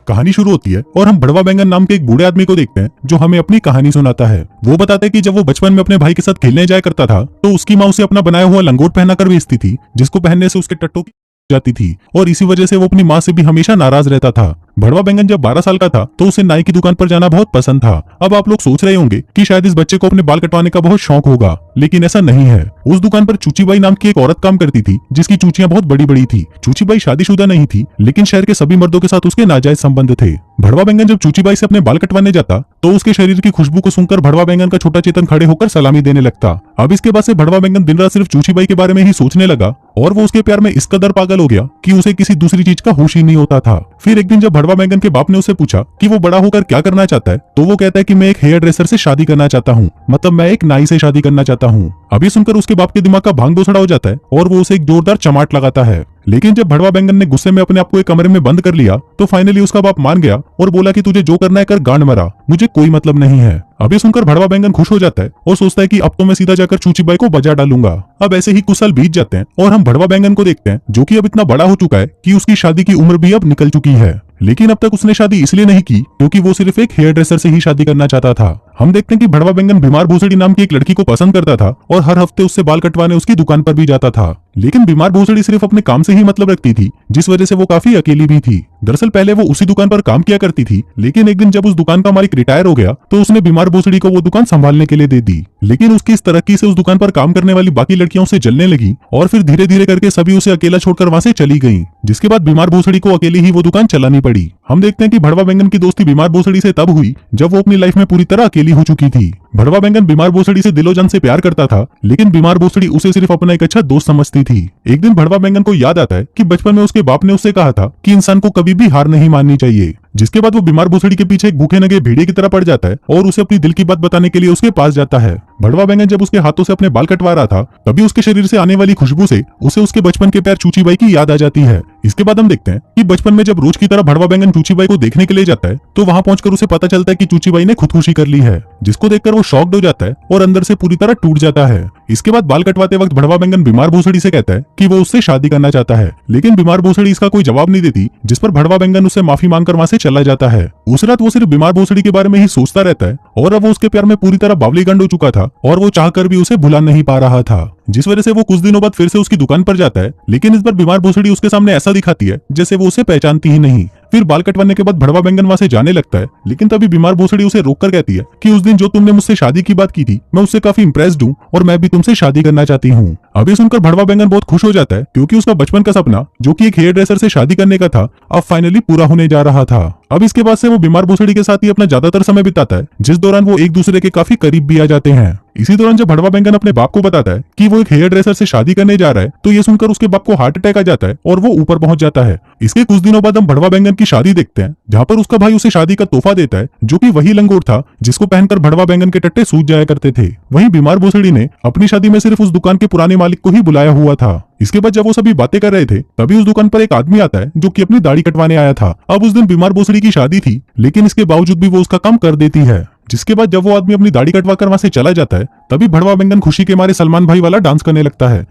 कहानी शुरू होती है और हम भड़वा बैंगन नाम के एक बूढ़े आदमी को देखते हैं जो हमें अपनी कहानी सुनाता है। वो बताते हैं कि जब वो बचपन में अपने भाई के साथ खेलने जाया करता था तो उसकी माँ उसे अपना बनाया हुआ लंगोट पहनाकर भेजती थी, जिसको पहनने से उसके टट्टों की जाती थी और इसी वजह से वो अपनी माँ से भी हमेशा नाराज रहता था। भड़वा बैंगन जब 12 साल का था तो उसे नाई की दुकान पर जाना बहुत पसंद था। अब आप लोग सोच रहे होंगे कि शायद इस बच्चे को अपने बाल कटवाने का बहुत शौक होगा, लेकिन ऐसा नहीं है। उस दुकान पर चूचीबाई नाम की एक औरत काम करती थी जिसकी चूचियां बहुत बड़ी बड़ी थी। चूचीबाई शादीशुदा नहीं थी, लेकिन शहर के सभी मर्दों के साथ उसके नाजायज संबंध थे। भड़वा बैंगन जब चूचीबाई से अपने बाल कटवाने जाता तो उसके शरीर की खुशबू को सुनकर भड़वा बैंगन का छोटा चेतन खड़े होकर सलामी देने लगता। अब इसके बाद से भड़वा बैंगन दिन रात सिर्फ चूचीबाई के बारे में ही सोचने लगा और वो उसके प्यार में इस कदर पागल हो गया कि उसे किसी दूसरी चीज का होश ही नहीं होता था। फिर एक दिन जब भड़वा बैंगन के बाप ने उससे पूछा कि वो बड़ा होकर क्या करना चाहता है, तो वो कहता है कि मैं एक हेयर ड्रेसर से शादी करना चाहता हूँ, मतलब मैं एक नाई से शादी करना चाहता हूँ। अभी सुनकर उसके बाप के दिमाग का भांग दोसड़ा हो जाता है और वो उसे एक जोरदार चमाट लगाता है। लेकिन जब भड़वा बैंगन ने गुस्से में अपने आप को एक कमरे में बंद कर लिया तो फाइनली उसका बाप मान गया और बोला कि तुझे जो करना है कर, गांड मरा, मुझे कोई मतलब नहीं है। अभी सुनकर भड़वा बैंगन खुश हो जाता है और सोचता है कि अब तो मैं सीधा जाकर चूचीबाई को बजा डालूंगा। अब ऐसे ही कुछ साल बीत जाते हैं और हम भड़वा बैंगन को देखते हैं जो कि अब इतना बड़ा हो चुका है कि उसकी शादी की उम्र भी अब निकल चुकी है। लेकिन अब तक उसने शादी इसलिए नहीं की क्योंकि वो सिर्फ एक हेयर ड्रेसर से ही शादी करना चाहता था। हम देखते हैं कि भड़वा बैंगन बीमार भोसड़ी नाम की एक लड़की को पसंद करता था और हर हफ्ते उससे बाल कटवाने उसकी दुकान पर भी जाता था। लेकिन बीमार भोसड़ी सिर्फ अपने काम से ही मतलब रखती थी, जिस वजह से वो काफी अकेली भी थी। दरअसल पहले वो उसी दुकान पर काम किया करती थी, लेकिन एक दिन जब उस दुकान का मालिक रिटायर हो गया तो उसने बीमार भोसड़ी को वो दुकान संभालने के लिए दे दी। लेकिन उसकी इस तरक्की से उस दुकान पर काम करने वाली बाकी लड़कियों से जलने लगी और फिर धीरे धीरे करके सभी उसे अकेला छोड़कर वहां से चली गयी, जिसके बाद बीमार भोसड़ी को अकेले ही वो दुकान चलानी पड़ी। हम देखते हैं कि भड़वा बैंगन की दोस्ती बीमार भोसड़ी से तब हुई जब वो अपनी लाइफ में पूरी तरह अकेली हो चुकी थी। भड़वा बैंगन बीमार भोसड़ी से दिलो जान से प्यार करता था, लेकिन बीमार भोसड़ी उसे सिर्फ अपना एक अच्छा दोस्त समझती थी। एक दिन भड़वा बैंगन को याद आता है कि बचपन में उसके बाप ने उससे कहा था कि इंसान को कभी भी हार नहीं माननी चाहिए। जिसके बाद वो बीमार भोसड़ी के पीछे एक भूखे नंगे भेड़िए की तरह पड़ जाता है और उसे अपनी दिल की बात बताने के लिए उसके पास जाता है। भड़वा बैंगन जब उसके हाथों से अपने बाल कटवा रहा था तभी उसके शरीर से आने वाली खुशबू से उसे उसके बचपन के प्यार चूचीबाई की याद आ जाती है। इसके बाद हम देखते हैं कि बचपन में जब रोज की तरह भड़वा बैंगन चूचीबाई को देखने के लिए जाता है तो वहां पहुंचकर उसे पता चलता है कि चूचीबाई ने खुदकुशी कर ली है, जिसको देखकर वो शॉक्ड हो जाता है और अंदर से पूरी तरह टूट जाता है। इसके बाद बाल कटवाते वक्त भड़वा बैंगन बीमार भोसड़ी से कहता है कि वो उससे शादी करना चाहता है, लेकिन बीमार भोसड़ी इसका कोई जवाब नहीं देती, जिस पर भड़वा बैंगन उससे माफी मांगकर वहां से चला जाता है। उस रात वो सिर्फ बीमार भोसड़ी के बारे में ही सोचता रहता है और अब वो उसके प्यार में पूरी तरह बावलीगंड हो चुका था और वो चाहकर भी उसे भुला नहीं पा रहा था, जिस वजह से वो कुछ दिनों बाद फिर से उसकी दुकान पर जाता है। लेकिन इस बार बीमार भोसड़ी उसके सामने ऐसा दिखाती है जैसे वो उसे पहचानती ही नहीं। फिर बाल कटवाने के बाद भड़वा बैंगन वहां से जाने लगता है, लेकिन तभी बीमार भोसड़ी उसे रोककर कहती है कि उस दिन जो तुमने मुझसे शादी की बात की थी मैं उससे काफी इंप्रेस्ड हूँ और मैं भी तुमसे शादी करना चाहती हूँ। अभी सुनकर भड़वा बैंगन बहुत खुश हो जाता है क्योंकि उसका बचपन का सपना जो कि एक हेयर ड्रेसर से शादी करने का था अब फाइनली पूरा होने जा रहा था। अब इसके बाद से वो बीमार भोसड़ी के साथ ही अपना ज्यादातर समय बिताता है, जिस दौरान वो एक दूसरे के काफी करीब भी आ जाते हैं। इसी दौरान जब भड़वा बैंगन अपने बाप को बताता है कि वो एक हेयर ड्रेसर से शादी करने जा रहा है तो ये सुनकर उसके बाप को हार्ट अटैक आ जाता है और वो ऊपर पहुंच जाता है। इसके कुछ दिनों बाद हम भड़वा बैंगन की शादी देखते हैं, जहाँ पर उसका भाई उसे शादी का तोहफा देता है जो कि वही लंगोट था जिसको पहनकर भड़वा बैंगन के टट्टे सूज जाया करते थे। वहीं बीमार भोसड़ी ने अपनी शादी में सिर्फ उस दुकान के पुराने मालिक को ही बुलाया हुआ था। इसके बाद जब वो सभी बातें कर रहे थे तभी उस दुकान पर एक आदमी आता है जो कि अपनी दाढ़ी कटवाने आया था। अब उस दिन बीमार भोसड़ी की शादी थी, लेकिन इसके बावजूद भी वो उसका काम कर देती है। जिसके बाद जब वो आदमी अपनी दाढ़ी कटवा कर वहां से चला जाता है तभी भड़वा बैंगन खुशी के मारे सलमान भाई वाला डांस करने लगता है।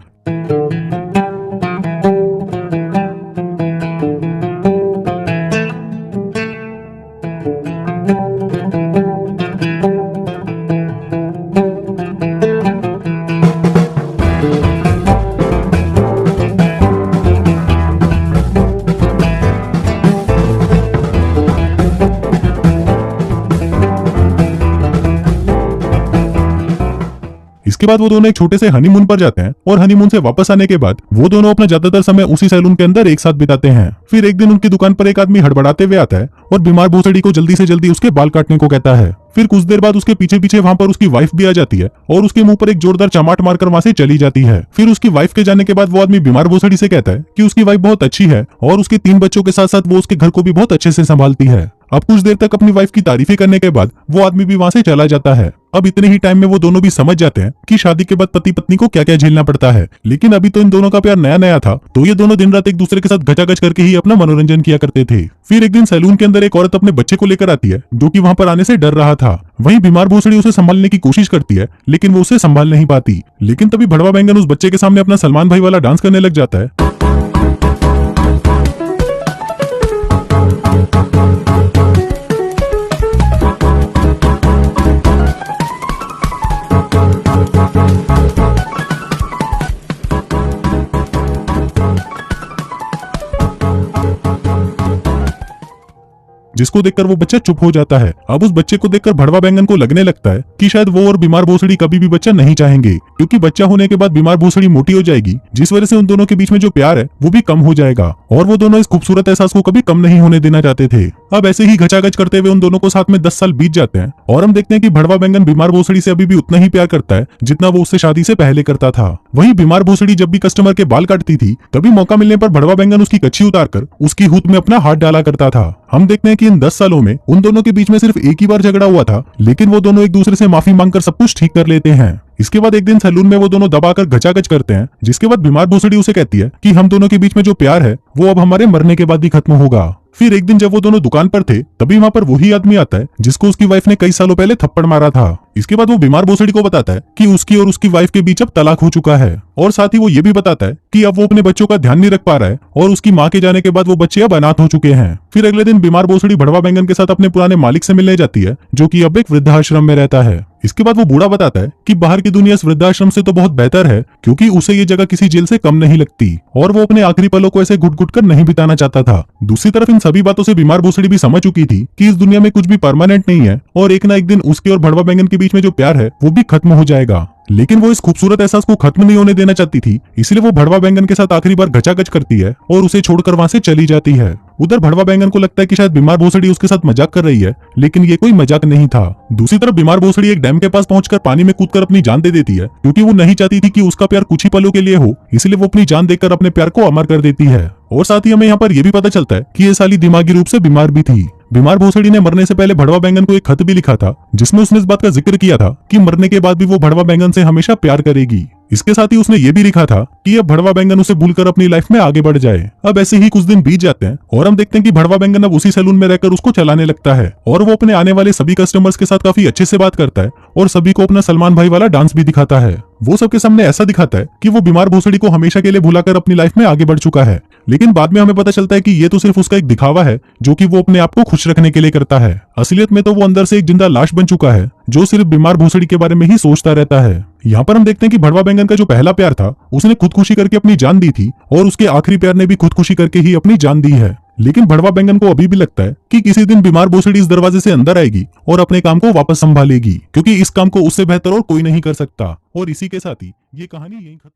इसके बाद वो दोनों एक छोटे से हनीमून पर जाते हैं और हनीमून से वापस आने के बाद वो दोनों अपना ज्यादातर समय उसी सैलून के अंदर एक साथ बिताते हैं। फिर एक दिन उनकी दुकान पर एक आदमी हड़बड़ाते हुए आता है और बीमार भोसड़ी को जल्दी से जल्दी उसके बाल काटने को कहता है। फिर कुछ देर बाद उसके पीछे पीछे वहां पर उसकी वाइफ भी आ जाती है और उसके मुंह पर एक जोरदार चमाट मारकर वहां से चली जाती है। फिर उसकी वाइफ के जाने के बाद वो आदमी बीमार भोसड़ी से कहता है कि उसकी वाइफ बहुत अच्छी है और उसके 3 बच्चों के साथ साथ वो उसके घर को भी बहुत अच्छे से संभालती है। अब कुछ देर तक अपनी वाइफ की तारीफें करने के बाद वो आदमी भी वहां से चला जाता है। अब इतने ही टाइम में वो दोनों भी समझ जाते हैं कि शादी के बाद पति पत्नी को क्या क्या झेलना पड़ता है। लेकिन अभी तो इन दोनों का प्यार नया नया था, तो ये दोनों दिन रात एक दूसरे के साथ घचाघच करके ही अपना मनोरंजन किया करते थे। फिर एक दिन सैलून के अंदर एक औरत अपने बच्चे को लेकर आती है जो कि वहां पर आने से डर रहा था। वहीं बीमार भोसड़ी उसे संभालने की कोशिश करती है, लेकिन वो उसे संभाल नहीं पाती। लेकिन तभी भड़वा बैंगन उस बच्चे के सामने अपना सलमान भाई वाला डांस करने लग जाता है। जिसको देखकर वो बच्चा चुप हो जाता है। अब उस बच्चे को देखकर भड़वा बैंगन को लगने लगता है कि शायद वो और बीमार भोसड़ी कभी भी बच्चा नहीं चाहेंगे, क्योंकि बच्चा होने के बाद बीमार भोसड़ी मोटी हो जाएगी, जिस वजह से उन दोनों के बीच में जो प्यार है वो भी कम हो जाएगा। और वो दोनों इस खूबसूरत एहसास को कभी कम नहीं होने देना चाहते थे। अब ऐसे ही घचाघच करते हुए उन दोनों को साथ में 10 साल बीत जाते हैं और हम देखते हैं कि भड़वा बैंगन बीमार भोसड़ी से अभी भी उतना ही प्यार करता है जितना वो उससे शादी से पहले करता था। वहीं बीमार भोसड़ी जब भी कस्टमर के बाल काटती थी तभी मौका मिलने पर भड़वा बैंगन उसकी कच्ची उतारकर उसकी हुत में अपना हाथ डाला करता था। हम देखते हैं कि इन 10 सालों में उन दोनों के बीच में सिर्फ एक ही बार झगड़ा हुआ था, लेकिन वो दोनों एक दूसरे से माफी मांगकर सब कुछ ठीक कर लेते हैं। इसके बाद एक दिन सैलून में वो दोनों दबाकर घचाघच करते हैं, जिसके बाद बीमार भोसड़ी उसे कहती है कि हम दोनों के बीच में जो प्यार है वो अब हमारे मरने के बाद ही खत्म होगा। फिर एक दिन जब वो दोनों दुकान पर थे तभी वहाँ पर वही आदमी आता है जिसको उसकी वाइफ ने कई सालों पहले थप्पड़ मारा था। इसके बाद वो बीमार भोसड़ी को बताता है कि उसकी और उसकी वाइफ के बीच अब तलाक हो चुका है, और साथ ही वो ये भी बताता है कि अब वो अपने बच्चों का ध्यान नहीं रख पा रहा है और उसकी माँ के जाने के बाद वो बच्चे अब अनाथ हो चुके हैं। फिर अगले दिन बीमार भोसड़ी भड़वा बैंगन के साथ अपने पुराने मालिक से मिलने जाती है, जो कि अब एक वृद्धाश्रम में रहता है। इसके बाद वो बूढ़ा बताता है कि बाहर की दुनिया इस वृद्धाश्रम से तो बहुत बेहतर है, क्योंकि उसे ये जगह किसी जेल से कम नहीं लगती और वो अपने आखिरी पलों को ऐसे घुट घुट कर नहीं बिताना चाहता था। दूसरी तरफ इन सभी बातों से बीमार भोसड़ी भी समझ चुकी थी कि इस दुनिया में कुछ भी परमानेंट नहीं है और एक ना एक दिन उसके और भड़वा बैंगन के बीच में जो प्यार है वो भी खत्म हो जाएगा। लेकिन वो इस खूबसूरत एहसास को खत्म नहीं होने देना चाहती थी, इसलिए वो भड़वा बैंगन के साथ आखिरी बार घचाघच करती है और उसे छोड़कर वहां से चली जाती है। उधर भड़वा बैंगन को लगता है कि शायद बीमार भोसड़ी उसके साथ मजाक कर रही है, लेकिन ये कोई मजाक नहीं था। दूसरी तरफ बीमार भोसड़ी एक डैम के पास पहुंचकर पानी में कूदकर अपनी जान दे देती है, क्योंकि वो नहीं चाहती थी कि उसका प्यार कुछ ही पलों के लिए हो, इसलिए वो अपनी जान देकर अपने प्यार को अमर कर देती है। और साथ ही हमें यहाँ पर यह भी पता चलता है कि ये साली दिमागी रूप से बीमार भी थी। बीमार भोसड़ी ने मरने से पहले भड़वा बैंगन को एक खत भी लिखा था, जिसमें उसने इस बात का जिक्र किया था कि मरने के बाद भी वो भड़वा बैंगन से हमेशा प्यार करेगी। इसके साथ ही उसने ये भी लिखा था कि अब भड़वा बैंगन उसे भूलकर अपनी लाइफ में आगे बढ़ जाए। अब ऐसे ही कुछ दिन बीत जाते हैं और हम देखते हैं कि भड़वा बैंगन अब उसी सैलून में रहकर उसको चलाने लगता है और वो अपने आने वाले सभी कस्टमर्स के साथ काफी अच्छे से बात करता है और सभी को अपना सलमान भाई वाला डांस भी दिखाता है। वो सबके सामने ऐसा दिखाता है कि वो बीमार भोसड़ी को हमेशा के लिए भुलाकर अपनी लाइफ में आगे बढ़ चुका है, लेकिन बाद में हमें पता चलता है कि ये तो सिर्फ उसका एक दिखावा है जो कि वो अपने आप को खुश रखने के लिए करता है। असलियत में तो वो अंदर से एक जिंदा लाश बन चुका है जो सिर्फ बीमार भोसड़ी के बारे में ही सोचता रहता है। यहाँ पर हम देखते हैं कि भड़वा बैंगन का जो पहला प्यार था उसने खुदकुशी करके अपनी जान दी थी और उसके आखिरी प्यार ने भी खुदकुशी करके ही अपनी जान दी है। लेकिन भड़वा बैंगन को अभी भी लगता है कि किसी दिन बीमार भोसड़ी इस दरवाजे से अंदर आएगी और अपने काम को वापस संभालेगी, क्योंकि इस काम को उससे बेहतर और कोई नहीं कर सकता। और इसी के साथ ही ये कहानी यहीं खत्म।